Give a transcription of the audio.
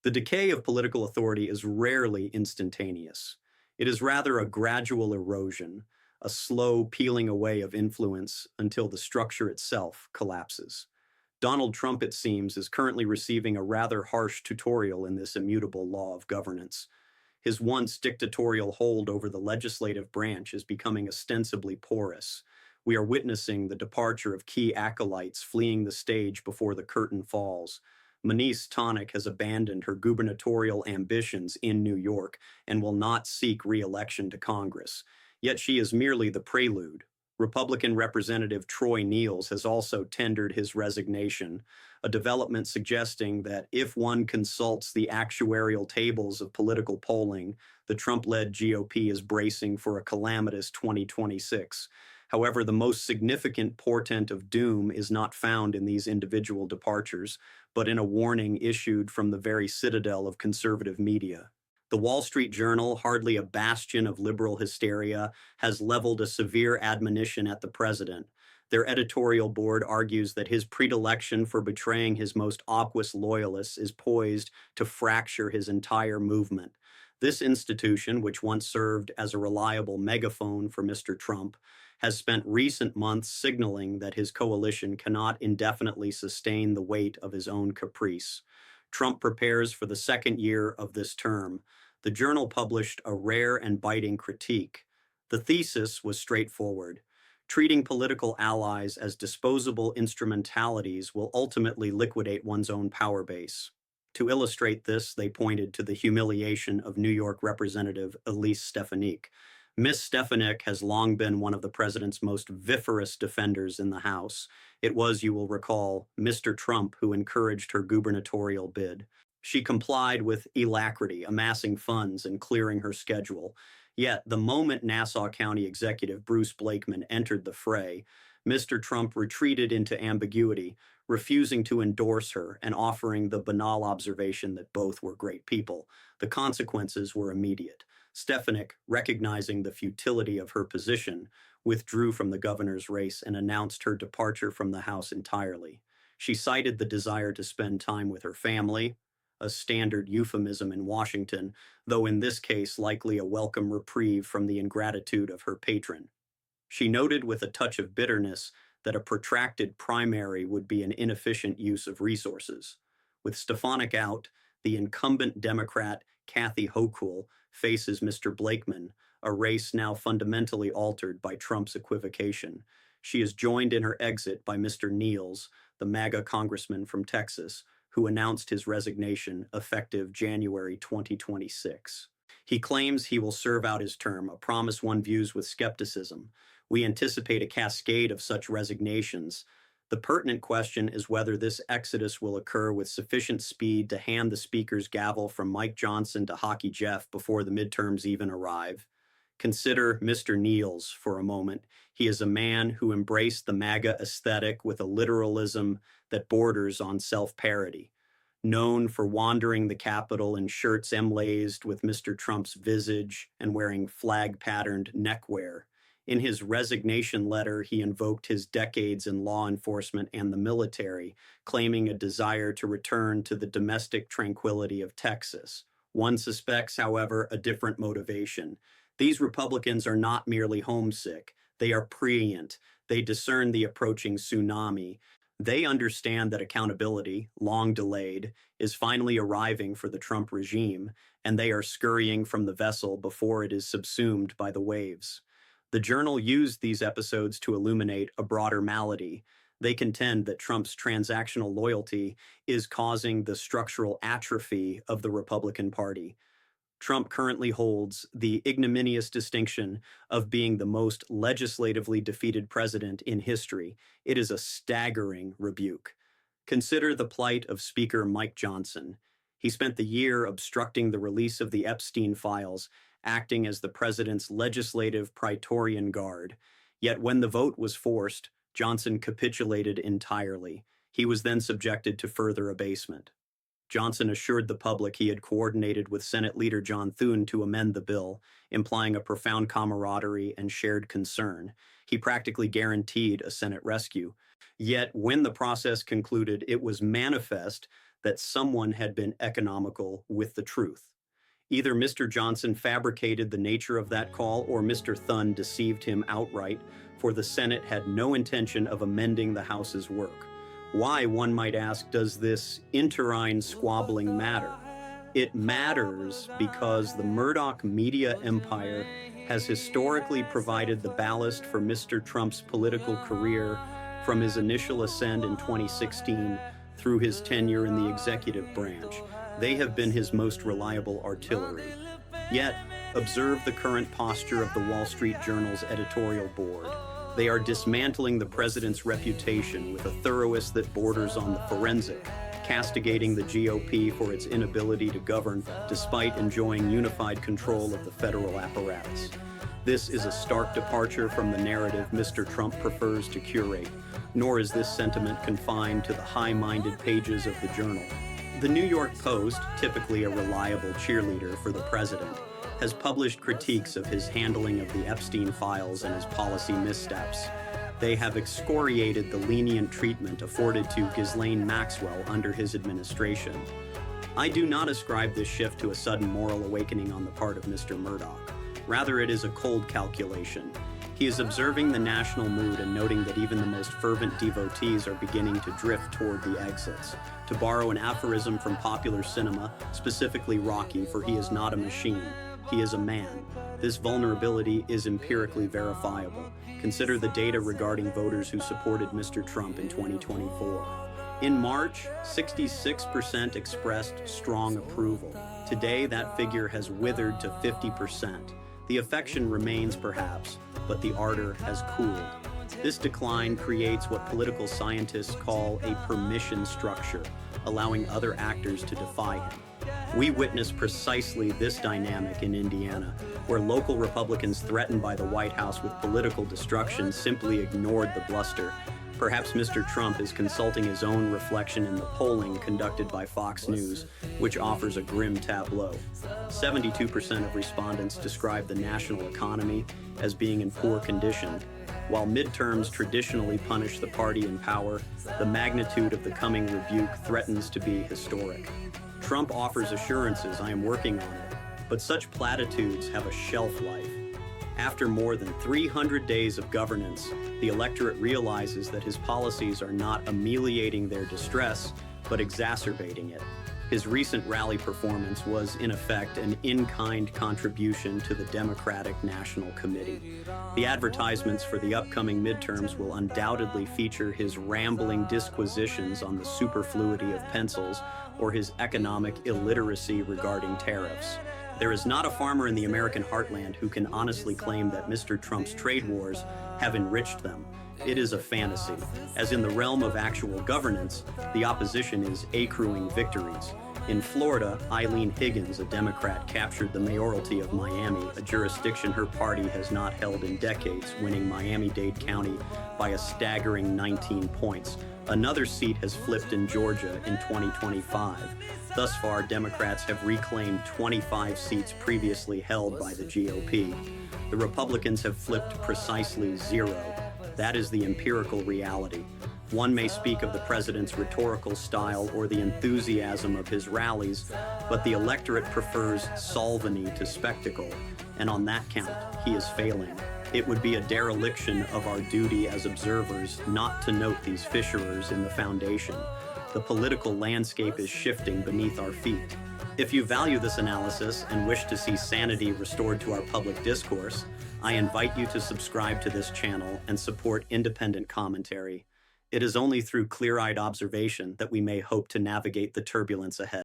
The decay of political authority is rarely instantaneous. It is rather a gradual erosion, a slow peeling away of influence until the structure itself collapses. Donald Trump, it seems, is currently receiving a rather harsh tutorial in this immutable law of governance. His once dictatorial hold over the legislative branch is becoming ostensibly porous. We are witnessing the departure of key acolytes fleeing the stage before the curtain falls. Manice Tonic has abandoned her gubernatorial ambitions in New York and will not seek re-election to Congress. Yet she is merely the prelude. Republican Representative Troy Niels has also tendered his resignation, a development suggesting that if one consults the actuarial tables of political polling, the Trump-led GOP is bracing for a calamitous 2026. However, the most significant portent of doom is not found in these individual departures, but in a warning issued from the very citadel of conservative media. The Wall Street Journal, hardly a bastion of liberal hysteria, has leveled a severe admonition at the president. Their editorial board argues that his predilection for betraying his most obvious loyalists is poised to fracture his entire movement. This institution, which once served as a reliable megaphone for Mr. Trump, has spent recent months signaling that his coalition cannot indefinitely sustain the weight of his own caprice. Trump prepares for the second year of this term. The Journal published a rare and biting critique. The thesis was straightforward. Treating political allies as disposable instrumentalities will ultimately liquidate one's own power base. To illustrate this, they pointed to the humiliation of New York Representative Elise Stefanik. Miss Stefanik has long been one of the president's most vociferous defenders in the House. It was, you will recall, Mr. Trump who encouraged her gubernatorial bid. She complied with alacrity, amassing funds and clearing her schedule. Yet, the moment Nassau County Executive Bruce Blakeman entered the fray, Mr. Trump retreated into ambiguity, refusing to endorse her and offering the banal observation that both were great people. The consequences were immediate. Stefanik, recognizing the futility of her position, withdrew from the governor's race and announced her departure from the House entirely. She cited the desire to spend time with her family, a standard euphemism in Washington, though in this case likely a welcome reprieve from the ingratitude of her patron. She noted with a touch of bitterness that a protracted primary would be an inefficient use of resources. With Stefanik out, the incumbent Democrat Kathy Hochul faces Mr. Blakeman, a race now fundamentally altered by Trump's equivocation. She is joined in her exit by Mr. Niels, the MAGA congressman from Texas, who announced his resignation effective January 2026. He claims he will serve out his term, a promise one views with skepticism. We anticipate a cascade of such resignations. The pertinent question is whether this exodus will occur with sufficient speed to hand the speaker's gavel from Mike Johnson to Hockey Jeff before the midterms even arrive. Consider Mr. Niels for a moment. He is a man who embraced the MAGA aesthetic with a literalism that borders on self-parody. Known for wandering the Capitol in shirts emblazed with Mr. Trump's visage and wearing flag-patterned neckwear. In his resignation letter, he invoked his decades in law enforcement and the military, claiming a desire to return to the domestic tranquility of Texas. One suspects, however, a different motivation. These Republicans are not merely homesick. They are prescient. They discern the approaching tsunami. They understand that accountability, long delayed, is finally arriving for the Trump regime, and they are scurrying from the vessel before it is subsumed by the waves. The Journal used these episodes to illuminate a broader malady. They contend that Trump's transactional loyalty is causing the structural atrophy of the Republican Party. Trump currently holds the ignominious distinction of being the most legislatively defeated president in history. It is a staggering rebuke. Consider the plight of Speaker Mike Johnson. He spent the year obstructing the release of the Epstein files, acting as the president's legislative Praetorian Guard. Yet when the vote was forced, Johnson capitulated entirely. He was then subjected to further abasement. Johnson assured the public he had coordinated with Senate Leader John Thune to amend the bill, implying a profound camaraderie and shared concern. He practically guaranteed a Senate rescue. Yet, when the process concluded, it was manifest that someone had been economical with the truth. Either Mr. Johnson fabricated the nature of that call or Mr. Thun deceived him outright, for the Senate had no intention of amending the House's work. Why, one might ask, does this interine squabbling matter? It matters because the Murdoch media empire has historically provided the ballast for Mr. Trump's political career from his initial ascent in 2016 through his tenure in the executive branch. They have been his most reliable artillery. Yet, observe the current posture of the Wall Street Journal's editorial board. They are dismantling the president's reputation with a thoroughness that borders on the forensic, castigating the GOP for its inability to govern despite enjoying unified control of the federal apparatus. This is a stark departure from the narrative Mr. Trump prefers to curate, nor is this sentiment confined to the high-minded pages of the Journal. The New York Post, typically a reliable cheerleader for the president, has published critiques of his handling of the Epstein files and his policy missteps. They have excoriated the lenient treatment afforded to Ghislaine Maxwell under his administration. I do not ascribe this shift to a sudden moral awakening on the part of Mr. Murdoch. Rather, it is a cold calculation. He is observing the national mood and noting that even the most fervent devotees are beginning to drift toward the exits. To borrow an aphorism from popular cinema, specifically Rocky, for he is not a machine, he is a man. This vulnerability is empirically verifiable. Consider the data regarding voters who supported Mr. Trump in 2024. In March, 66% expressed strong approval. Today, that figure has withered to 50%. The affection remains, perhaps, but the ardor has cooled. This decline creates what political scientists call a permission structure, allowing other actors to defy him. We witness precisely this dynamic in Indiana, where local Republicans threatened by the White House with political destruction simply ignored the bluster. Perhaps Mr. Trump is consulting his own reflection in the polling conducted by Fox News, which offers a grim tableau. 72% of respondents describe the national economy as being in poor condition. While midterms traditionally punish the party in power, the magnitude of the coming rebuke threatens to be historic. Trump offers assurances, "I am working on it," but such platitudes have a shelf life. After more than 300 days of governance, the electorate realizes that his policies are not ameliorating their distress, but exacerbating it. His recent rally performance was, in effect, an in-kind contribution to the Democratic National Committee. The advertisements for the upcoming midterms will undoubtedly feature his rambling disquisitions on the superfluity of pencils or his economic illiteracy regarding tariffs. There is not a farmer in the American heartland who can honestly claim that Mr. Trump's trade wars have enriched them. It is a fantasy. As in the realm of actual governance, the opposition is accruing victories. In Florida, Eileen Higgins, a Democrat, captured the mayoralty of Miami, a jurisdiction her party has not held in decades, winning Miami-Dade County by a staggering 19 points. Another seat has flipped in Georgia in 2025. Thus far, Democrats have reclaimed 25 seats previously held by the GOP. The Republicans have flipped precisely 0. That is the empirical reality. One may speak of the president's rhetorical style or the enthusiasm of his rallies, but the electorate prefers solveny to spectacle, and on that count, he is failing. It would be a dereliction of our duty as observers not to note these fissurers in the foundation. The political landscape is shifting beneath our feet. If you value this analysis and wish to see sanity restored to our public discourse, I invite you to subscribe to this channel and support independent commentary. It is only through clear-eyed observation that we may hope to navigate the turbulence ahead.